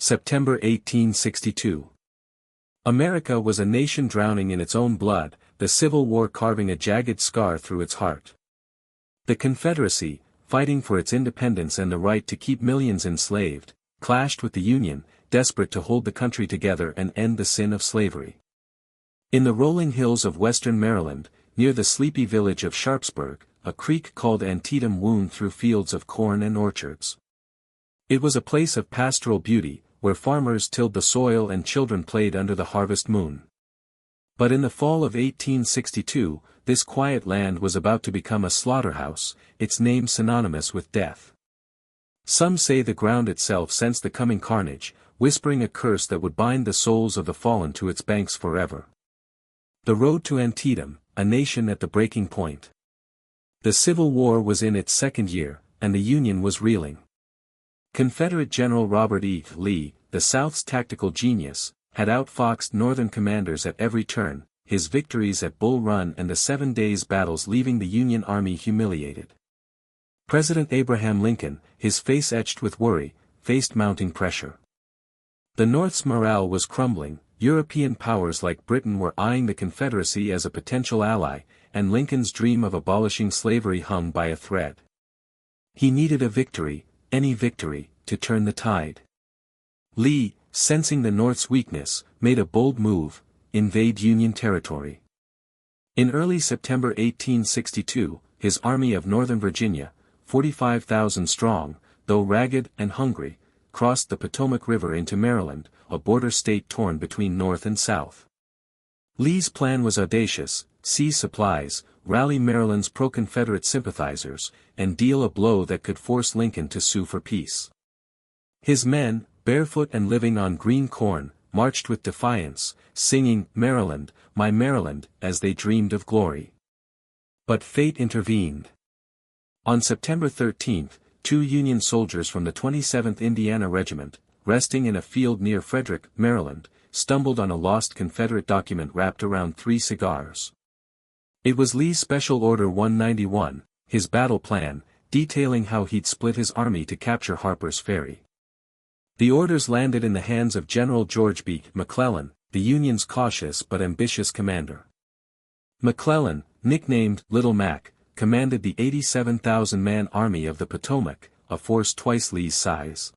September 1862. America was a nation drowning in its own blood, the Civil War carving a jagged scar through its heart. The Confederacy, fighting for its independence and the right to keep millions enslaved, clashed with the Union, desperate to hold the country together and end the sin of slavery. In the rolling hills of western Maryland, near the sleepy village of Sharpsburg, a creek called Antietam wound through fields of corn and orchards. It was a place of pastoral beauty, where farmers tilled the soil and children played under the harvest moon. But in the fall of 1862, this quiet land was about to become a slaughterhouse, its name synonymous with death. Some say the ground itself sensed the coming carnage, whispering a curse that would bind the souls of the fallen to its banks forever. The road to Antietam, a nation at the breaking point. The Civil War was in its second year, and the Union was reeling. Confederate General Robert E. Lee, the South's tactical genius, had outfoxed Northern commanders at every turn, his victories at Bull Run and the 7 days' battles leaving the Union Army humiliated. President Abraham Lincoln, his face etched with worry, faced mounting pressure. The North's morale was crumbling, European powers like Britain were eyeing the Confederacy as a potential ally, and Lincoln's dream of abolishing slavery hung by a thread. He needed a victory, any victory, to turn the tide. Lee, sensing the North's weakness, made a bold move: invade Union territory. In early September 1862, his Army of Northern Virginia, 45,000 strong, though ragged and hungry, crossed the Potomac River into Maryland, a border state torn between North and South. Lee's plan was audacious: seize supplies, rally Maryland's pro-Confederate sympathizers, and deal a blow that could force Lincoln to sue for peace. His men, barefoot and living on green corn, marched with defiance, singing "Maryland, my Maryland," as they dreamed of glory. But fate intervened. On September 13, 2 Union soldiers from the 27th Indiana Regiment, resting in a field near Frederick, Maryland, stumbled on a lost Confederate document wrapped around 3 cigars. It was Lee's Special Order 191, his battle plan, detailing how he'd split his army to capture Harper's Ferry. The orders landed in the hands of General George B. McClellan, the Union's cautious but ambitious commander. McClellan, nicknamed Little Mac, commanded the 87,000-man Army of the Potomac, a force twice Lee's size.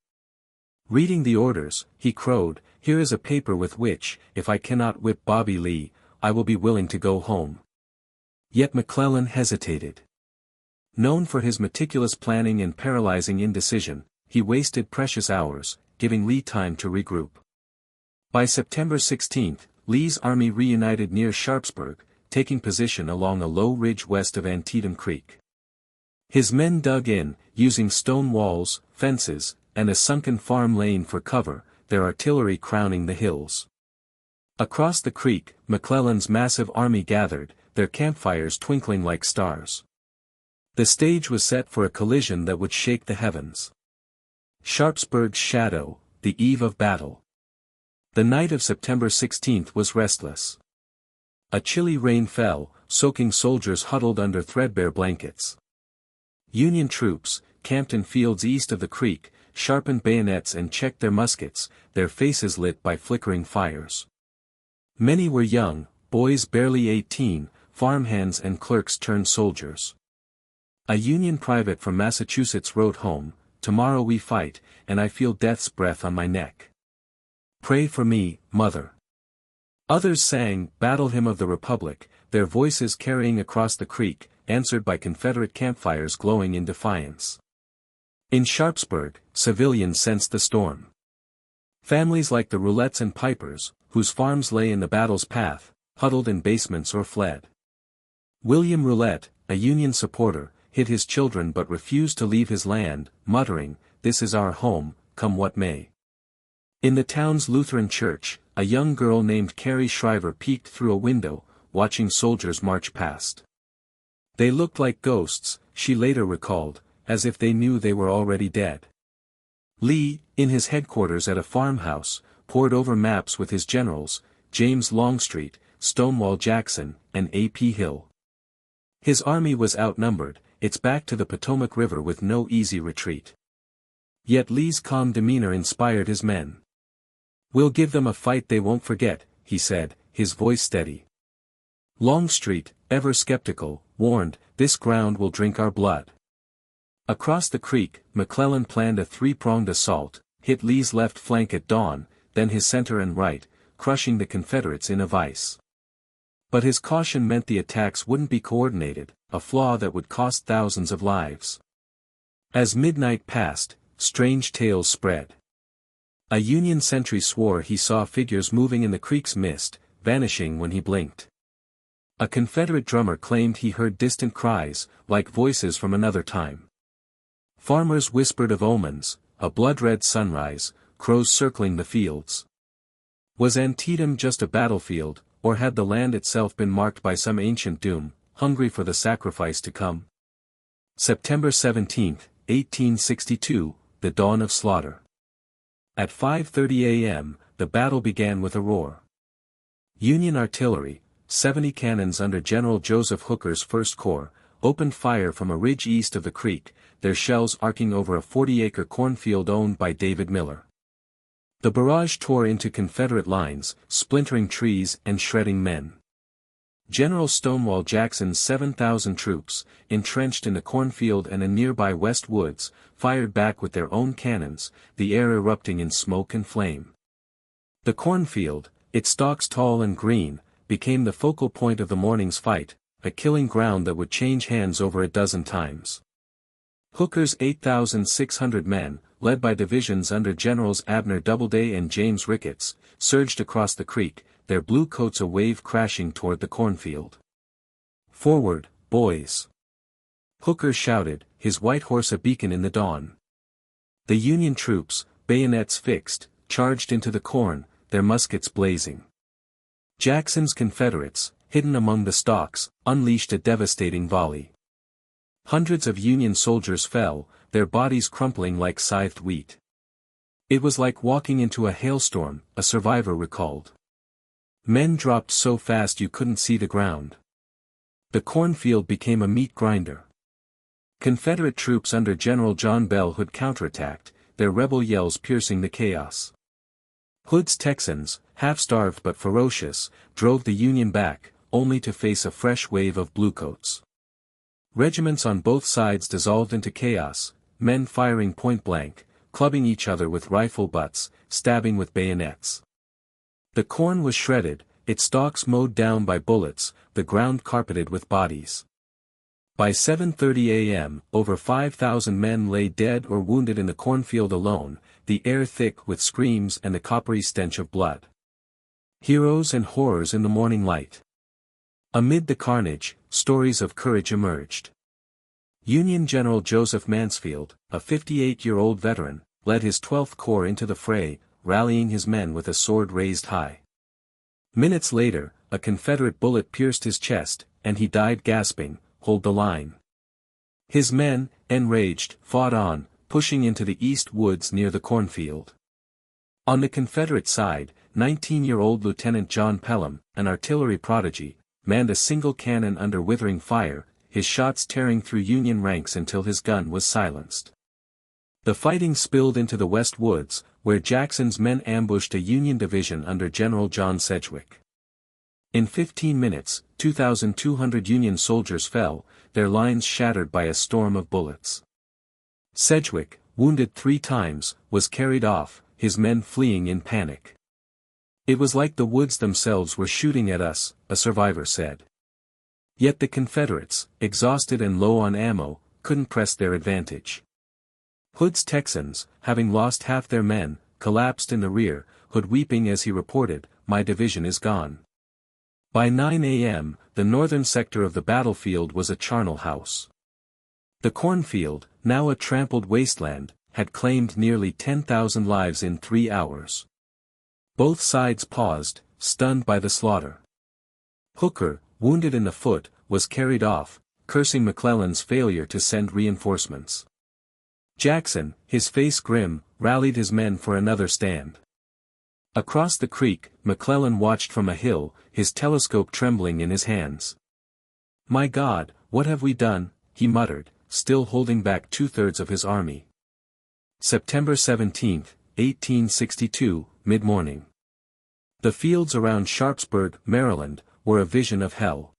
Reading the orders, he crowed, "Here is a paper with which, if I cannot whip Bobby Lee, I will be willing to go home." Yet McClellan hesitated. Known for his meticulous planning and paralyzing indecision, he wasted precious hours, giving Lee time to regroup. By September 16, Lee's army reunited near Sharpsburg, taking position along a low ridge west of Antietam Creek. His men dug in, using stone walls, fences, and a sunken farm lane for cover, their artillery crowning the hills. Across the creek, McClellan's massive army gathered, their campfires twinkling like stars. The stage was set for a collision that would shake the heavens. Sharpsburg's shadow, the eve of battle. The night of September 16 was restless. A chilly rain fell, soaking soldiers huddled under threadbare blankets. Union troops, camped in fields east of the creek, sharpened bayonets and checked their muskets, their faces lit by flickering fires. Many were young, boys barely 18, farmhands and clerks turned soldiers. A Union private from Massachusetts wrote home, "Tomorrow we fight, and I feel death's breath on my neck. Pray for me, Mother." Others sang "Battle Hymn of the Republic," their voices carrying across the creek, answered by Confederate campfires glowing in defiance. In Sharpsburg, civilians sensed the storm. Families like the Roulettes and Pipers, whose farms lay in the battle's path, huddled in basements or fled. William Roulette, a Union supporter, hid his children but refused to leave his land, muttering, "This is our home, come what may." In the town's Lutheran church, a young girl named Carrie Shriver peeked through a window, watching soldiers march past. They looked like ghosts, she later recalled, as if they knew they were already dead. Lee, in his headquarters at a farmhouse, pored over maps with his generals, James Longstreet, Stonewall Jackson, and A.P. Hill. His army was outnumbered, its back to the Potomac River with no easy retreat. Yet Lee's calm demeanor inspired his men. "We'll give them a fight they won't forget," he said, his voice steady. Longstreet, ever skeptical, warned, "This ground will drink our blood." Across the creek, McClellan planned a three-pronged assault, hit Lee's left flank at dawn, then his center and right, crushing the Confederates in a vice. But his caution meant the attacks wouldn't be coordinated, a flaw that would cost thousands of lives. As midnight passed, strange tales spread. A Union sentry swore he saw figures moving in the creek's mist, vanishing when he blinked. A Confederate drummer claimed he heard distant cries, like voices from another time. Farmers whispered of omens, a blood-red sunrise, crows circling the fields. Was Antietam just a battlefield, or had the land itself been marked by some ancient doom, hungry for the sacrifice to come? September 17, 1862, the dawn of slaughter. At 5:30 a.m., the battle began with a roar. Union artillery, 70 cannons under General Joseph Hooker's 1st Corps, opened fire from a ridge east of the creek, their shells arcing over a 40-acre cornfield owned by David Miller. The barrage tore into Confederate lines, splintering trees and shredding men. General Stonewall Jackson's 7,000 troops, entrenched in the cornfield and in nearby West Woods, fired back with their own cannons, the air erupting in smoke and flame. The cornfield, its stalks tall and green, became the focal point of the morning's fight, a killing ground that would change hands over a dozen times. Hooker's 8,600 men, led by divisions under Generals Abner Doubleday and James Ricketts, surged across the creek, their blue coats a wave crashing toward the cornfield. "Forward, boys!" Hooker shouted, his white horse a beacon in the dawn. The Union troops, bayonets fixed, charged into the corn, their muskets blazing. Jackson's Confederates, hidden among the stalks, unleashed a devastating volley. Hundreds of Union soldiers fell, their bodies crumpling like scythed wheat. It was like walking into a hailstorm, a survivor recalled. Men dropped so fast you couldn't see the ground. The cornfield became a meat grinder. Confederate troops under General John Bell Hood counterattacked, their rebel yells piercing the chaos. Hood's Texans, half-starved but ferocious, drove the Union back, only to face a fresh wave of bluecoats. Regiments on both sides dissolved into chaos, men firing point-blank, clubbing each other with rifle butts, stabbing with bayonets. The corn was shredded, its stalks mowed down by bullets, the ground carpeted with bodies. By 7:30 a.m., over 5,000 men lay dead or wounded in the cornfield alone, the air thick with screams and the coppery stench of blood. Heroes and horrors in the morning light. Amid the carnage, stories of courage emerged. Union General Joseph Mansfield, a 58-year-old veteran, led his 12th Corps into the fray, rallying his men with a sword raised high. Minutes later, a Confederate bullet pierced his chest, and he died gasping, "Hold the line." His men, enraged, fought on, pushing into the east woods near the cornfield. On the Confederate side, 19-year-old Lieutenant John Pelham, an artillery prodigy, manned a single cannon under withering fire, his shots tearing through Union ranks until his gun was silenced. The fighting spilled into the West Woods, where Jackson's men ambushed a Union division under General John Sedgwick. In 15 minutes, 2,200 Union soldiers fell, their lines shattered by a storm of bullets. Sedgwick, wounded 3 times, was carried off, his men fleeing in panic. "It was like the woods themselves were shooting at us," a survivor said. Yet the Confederates, exhausted and low on ammo, couldn't press their advantage. Hood's Texans, having lost half their men, collapsed in the rear, Hood weeping as he reported, "My division is gone." By 9 a.m., the northern sector of the battlefield was a charnel house. The cornfield, now a trampled wasteland, had claimed nearly 10,000 lives in 3 hours. Both sides paused, stunned by the slaughter. Hooker, wounded in the foot, was carried off, cursing McClellan's failure to send reinforcements. Jackson, his face grim, rallied his men for another stand. Across the creek, McClellan watched from a hill, his telescope trembling in his hands. "My God, what have we done?" he muttered, still holding back 2/3 of his army. September 17, 1862, mid-morning. The fields around Sharpsburg, Maryland, were a vision of hell.